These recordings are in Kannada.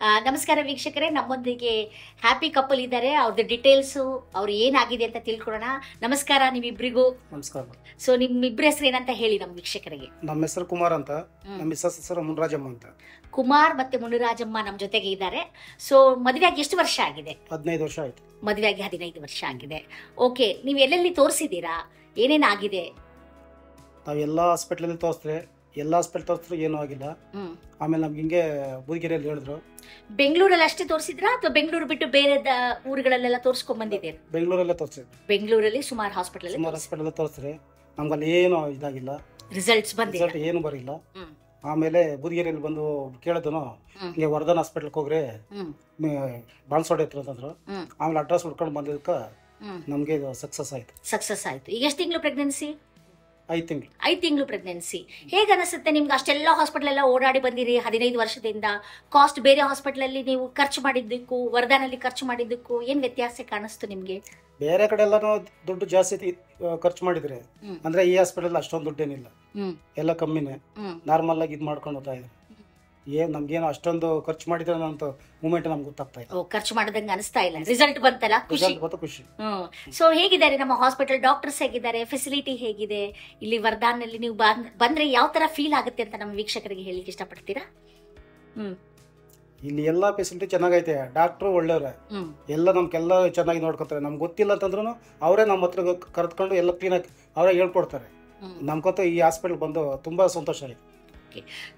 ನಮಸ್ಕಾರ ವೀಕ್ಷಕರೇ, ನಮ್ಮೊಂದಿಗೆ ಹ್ಯಾಪಿ ಕಪಲ್ ಇದ್ದಾರೆ. ಅವ್ರದ್ದು ಡೀಟೇಲ್ಸು, ಅವ್ರು ಏನಾಗಿದೆ ಅಂತ ತಿಳ್ಕೊಳ್ಳೋಣ. ನಮಸ್ಕಾರ ನಿಮ್ಮಿಬ್ಬರಿಗೂ. ನಮಸ್ಕಾರ. ಸೊ ನಿಮ್ಮಿಬ್ಬರ ಹೆಸರು ಏನಂತ ಹೇಳಿ ನಮ್ಮ ವೀಕ್ಷಕರಿಗೆ. ನಮ್ಮ ಹೆಸರು ಕುಮಾರ್ ಅಂತ, ನಮ್ಮ ಮಿಸ್ಸಸ್ ಹೆಸರು ಮುನಿರಾಜಮ್ಮ ಅಂತ. ಕುಮಾರ್ ಮತ್ತೆ ಮುನಿರಾಜಮ್ಮ ನಮ್ಮ ಜೊತೆಗೆ ಇದ್ದಾರೆ. ಸೊ ಮದುವೆಯಾಗಿ ಎಷ್ಟು ವರ್ಷ ಆಗಿದೆ? 15 ವರ್ಷ ಆಯ್ತು. ಮದುವೆಯಾಗಿ 15 ವರ್ಷ ಆಗಿದೆ. ಓಕೆ, ನೀವು ಎಲ್ಲೆಲ್ಲಿ ತೋರಿಸಿದ್ದೀರಾ? ಏನೇನಾಗಿದೆ? ನಾವು ಎಲ್ಲ ಹಾಸ್ಪಿಟ್ಲಲ್ಲಿ ತೋರಿಸ್ರೆ, ಎಲ್ಲ ಹಾಸ್ಪಿಟಲ್ ತೋರಿಸಿದ್ರು ಏನೂ ಆಗಿಲ್ಲ. ಆಮೇಲೆ ನಮ್ಗೆ ಹಿಂಗೆ ಬೂದಿಗೆರೆಯಲ್ಲಿ ಹೇಳಿದ್ರು. ಬೆಂಗಳೂರಲ್ಲಿ ಅಷ್ಟೇ ತೋರಿಸಿದ್ರಾ ಅಥವಾ ಬೆಂಗಳೂರು ಬಿಟ್ಟು ಬೇರೆ ಊರುಗಳಲ್ಲೆಲ್ಲ ತೋರಿಸ್ಕೊಂಡ್ ಬಂದಿದ್ದೀರಾ? ಬೆಂಗಳೂರಲ್ಲೇ ತೋರಿಸಿದ್ರು. ಬೆಂಗಳೂರಲ್ಲಿ ಸುಮಾರು ಹಾಸ್ಪಿಟಲ್ ತೋರಿಸ್ರೆ ನಮ್ಗಲ್ಲಿ ಏನು ಇದಾಗಿಲ್ಲ, ರಿಸಲ್ಟ್ಸ್ ಬಂದಿಲ್ಲ, ಏನು ಬರಿಲ್ಲ. ಆಮೇಲೆ ಬೂದಿಗೆರೆಯಲ್ಲಿ ಬಂದು ಕೇಳಿದನು, ಹಿಂಗೆ ವರ್ಧನ್ ಹಾಸ್ಪಿಟಲ್ಗೆ ಹೋಗ್ರೆ ಬಾಣಸೋಡೆ ಹತ್ರ ಅಂತಂದ್ರು. ಆಮೇಲೆ ಅಡ್ರೆಸ್ ಹುಡ್ಕೊಂಡು ಬಂದಿದ್ದಕ್ಕೆ ನಮ್ಗೆ ಸಕ್ಸಸ್ ಆಯ್ತು. ಈಗ ಎಷ್ಟು ತಿಂಗಳು ಪ್ರೆಗ್ನೆನ್ಸಿ? 5 ತಿಂಗಳು. 5 ತಿಂಗಳು ಪ್ರೆಗ್ನೆನ್ಸಿ. ಹೇಗೆ ಅನಿಸುತ್ತೆ ನಿಮ್ಗೆ? ಅಷ್ಟೆಲ್ಲ ಹಾಸ್ಪಿಟಲ್ ಎಲ್ಲ ಓಡಾಡಿ ಬಂದಿರಿ 15 ವರ್ಷದಿಂದ. ಕಾಸ್ಟ್ ಬೇರೆ ಹಾಸ್ಪಿಟಲ್ ಅಲ್ಲಿ ನೀವು ಖರ್ಚು ಮಾಡಿದ್ದಕ್ಕೂ ವರ್ಧನಲ್ಲಿ ಖರ್ಚು ಮಾಡಿದ್ದಕ್ಕೂ ಏನ್ ವ್ಯತ್ಯಾಸ ಕಾಣಿಸ್ತು ನಿಮ್ಗೆ? ಬೇರೆ ಕಡೆ ಎಲ್ಲಾನು ದುಡ್ಡು ಜಾಸ್ತಿ ಖರ್ಚು ಮಾಡಿದ್ರೆ, ಅಂದ್ರೆ ಈ ಹಾಸ್ಪಿಟಲ್ ಅಷ್ಟೊಂದು ದುಡ್ಡೇನಿಲ್ಲ, ಎಲ್ಲ ಕಮ್ಮಿನೇ. ನಾರ್ಮಲ್ ಆಗಿ ಇದು ಮಾಡ್ಕೊಂಡು ಹೋಗ್ತಾ ಇದ್ದಾರೆ. ನಮ್ಗೇನು ಅಷ್ಟೊಂದು ಖರ್ಚು ಮಾಡಿದ್ರೆ ಅಂತ ಮೂಮೆಂಟ್ ನಮ್ಗೆ ಗೊತ್ತಾಗ್ತಾ ಇದೆ. ಖರ್ಚು ಮಾಡಿದಂಗೆ ಅನಿಸ್ತಾ ಇಲ್ಲ. ರಿಸಲ್ಟ್ ಬಂತಲ್ಲ, ಖುಷಿ. ಸೊ ಹೇಗಿದ್ದಾರೆ ನಮ್ಮ ಹಾಸ್ಪಿಟಲ್? ಡಾಕ್ಟರ್ಸ್ ಹೇಗಿದ್ದಾರೆ? ಫೆಸಿಲಿಟಿ ಹೇಗಿದೆ? ಇಲ್ಲಿ ವರ್ಧಾನಲ್ಲಿ ನೀವು ಬಂದ್ರೆ ಯಾವ ತರ ಫೀಲ್ ಆಗುತ್ತೆ ಅಂತ ನಮ್ಮ ವೀಕ್ಷಕರಿಗೆ ಹೇಳಿಕ್ಕೆ ಇಷ್ಟಪಡ್ತೀರಾ? ಇಲ್ಲಿ ಎಲ್ಲಾ ಫೆಸಿಲಿಟಿ ಚೆನ್ನಾಗೈತೆ. ಡಾಕ್ಟ್ರು ಒಳ್ಳೆಯವ್ರೆ, ಎಲ್ಲ ನಮ್ಗೆಲ್ಲ ಚೆನ್ನಾಗಿ ನೋಡ್ಕೊತಾರೆ. ನಮ್ಗೆ ಗೊತ್ತಿಲ್ಲ ಅಂತಂದ್ರು ಅವರೇ ನಮ್ಮ ಹತ್ರ ಕರೆದುಕೊಂಡು ಎಲ್ಲ ಕ್ಲೀನಾಗಿ ಅವರೇ ಹೇಳ್ಕೊಡ್ತಾರೆ. ನಮ್ಗಂತೂ ಈ ಹಾಸ್ಪಿಟಲ್ ಬಂದು ತುಂಬಾ ಸಂತೋಷ ಆಯ್ತು.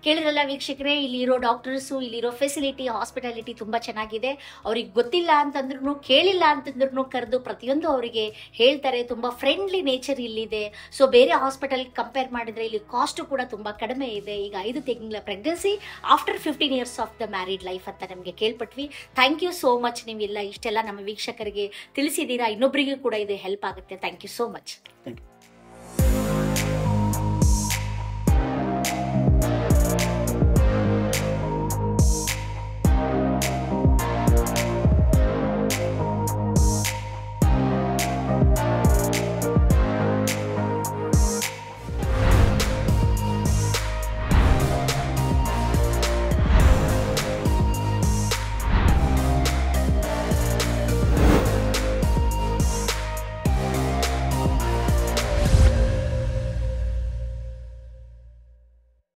ಕೇಳಿದ್ರಲ್ಲ ವೀಕ್ಷಕರೇ, ಇಲ್ಲಿರೋ ಡಾಕ್ಟರ್ಸು, ಇಲ್ಲಿರೋ ಫೆಸಿಲಿಟಿ, ಹಾಸ್ಪಿಟಾಲಿಟಿ ತುಂಬಾ ಚೆನ್ನಾಗಿದೆ. ಅವ್ರಿಗೆ ಗೊತ್ತಿಲ್ಲ ಅಂತಂದ್ರೂ, ಕೇಳಿಲ್ಲ ಅಂತಂದ್ರೂ ಕರೆದು ಪ್ರತಿಯೊಂದು ಅವರಿಗೆ ಹೇಳ್ತಾರೆ. ತುಂಬಾ ಫ್ರೆಂಡ್ಲಿ ನೇಚರ್ ಇಲ್ಲಿದೆ. ಸೊ ಬೇರೆ ಹಾಸ್ಪಿಟಲ್ ಕಂಪೇರ್ ಮಾಡಿದ್ರೆ ಇಲ್ಲಿ ಕಾಸ್ಟ್ ಕೂಡ ತುಂಬಾ ಕಡಿಮೆ ಇದೆ. ಈಗ 5 ತಿಂಗಳ pregnancy after 15 years of the married life ಅಂತ ನಮಗೆ ಕೇಳ್ಪಟ್ವಿ. Thank you so much. ನೀವೆಲ್ಲ ಇಷ್ಟೆಲ್ಲ ನಮ್ಮ ವೀಕ್ಷಕರಿಗೆ ತಿಳಿಸಿದ್ದೀರಾ. ಇನ್ನೊಬ್ಬರಿಗೂ ಕೂಡ ಇದು ಹೆಲ್ಪ್ ಆಗುತ್ತೆ. Thank you so much.